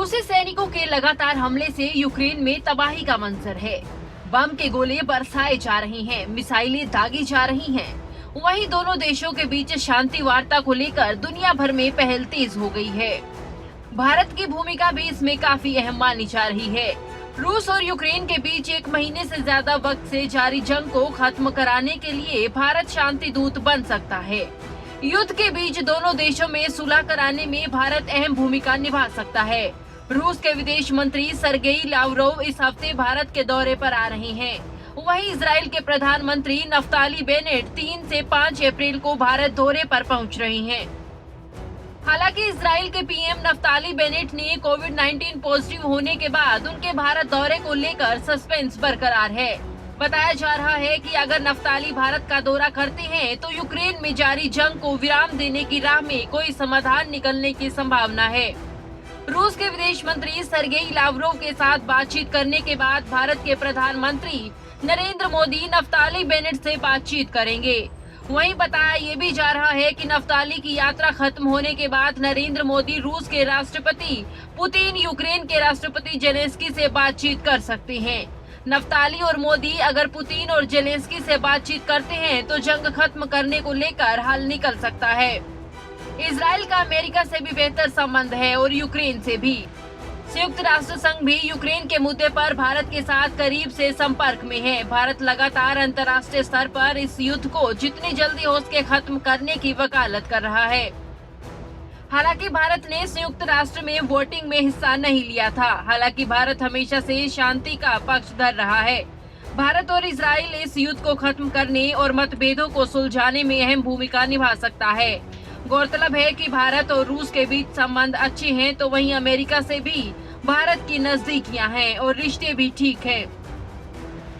रूसी सैनिकों के लगातार हमले से यूक्रेन में तबाही का मंजर है। बम के गोले बरसाए जा रहे हैं, मिसाइलें दागी जा रही हैं। वहीं दोनों देशों के बीच शांति वार्ता को लेकर दुनिया भर में पहल तेज हो गई है। भारत की भूमिका भी इसमें काफी अहम मानी जा रही है। रूस और यूक्रेन के बीच 1 महीने से ज्यादा वक्त से जारी जंग को खत्म कराने के लिए भारत शांति दूत बन सकता है। युद्ध के बीच दोनों देशों में सुलह कराने में भारत अहम भूमिका निभा सकता है। रूस के विदेश मंत्री सरगेई लावरोव इस हफ्ते भारत के दौरे पर आ रहे हैं। वहीं इजराइल के प्रधानमंत्री नफ्ताली बेनेट 3 से 5 अप्रैल को भारत दौरे पर पहुंच रहे हैं। हालांकि इजराइल के पीएम नफ्ताली बेनेट ने कोविड-19 पॉजिटिव होने के बाद उनके भारत दौरे को लेकर सस्पेंस बरकरार है। बताया जा रहा है कि अगर नफ्ताली भारत का दौरा करते हैं तो यूक्रेन में जारी जंग को विराम देने की राह में कोई समाधान निकलने की संभावना है। रूस के विदेश मंत्री सरगेई लावरोव के साथ बातचीत करने के बाद भारत के प्रधानमंत्री नरेंद्र मोदी नफ्ताली बेनेट से बातचीत करेंगे। वहीं बताया ये भी जा रहा है कि नफ्ताली की यात्रा खत्म होने के बाद नरेंद्र मोदी रूस के राष्ट्रपति पुतिन, यूक्रेन के राष्ट्रपति जेलेंस्की से बातचीत कर सकते हैं। नफ्ताली और मोदी अगर पुतिन और जेलेंस्की से बातचीत करते हैं तो जंग खत्म करने को लेकर हल निकल सकता है। इजराइल का अमेरिका से भी बेहतर संबंध है और यूक्रेन से भी। संयुक्त राष्ट्र संघ भी यूक्रेन के मुद्दे पर भारत के साथ करीब से संपर्क में है। भारत लगातार अंतर्राष्ट्रीय स्तर पर इस युद्ध को जितनी जल्दी हो सके खत्म करने की वकालत कर रहा है। हालांकि भारत ने संयुक्त राष्ट्र में वोटिंग में हिस्सा नहीं लिया था। हालांकि भारत हमेशा से शांति का पक्षधर रहा है। भारत और इजराइल इस युद्ध को खत्म करने और मतभेदों को सुलझाने में अहम भूमिका निभा सकता है। गौरतलब है कि भारत और रूस के बीच संबंध अच्छे हैं, तो वहीं अमेरिका से भी भारत की नजदीकियां हैं और रिश्ते भी ठीक हैं।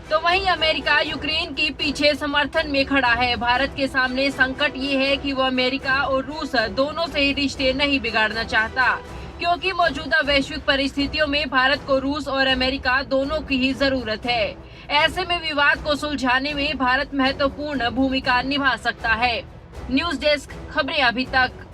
तो वहीं अमेरिका यूक्रेन के पीछे समर्थन में खड़ा है। भारत के सामने संकट ये है कि वो अमेरिका और रूस दोनों से ही रिश्ते नहीं बिगाड़ना चाहता, क्योंकि मौजूदा वैश्विक परिस्थितियों में भारत को रूस और अमेरिका दोनों की ही जरूरत है। ऐसे में विवाद को सुलझाने में भारत महत्वपूर्ण भूमिका निभा सकता है। न्यूज डेस्क, खबरें अभी तक।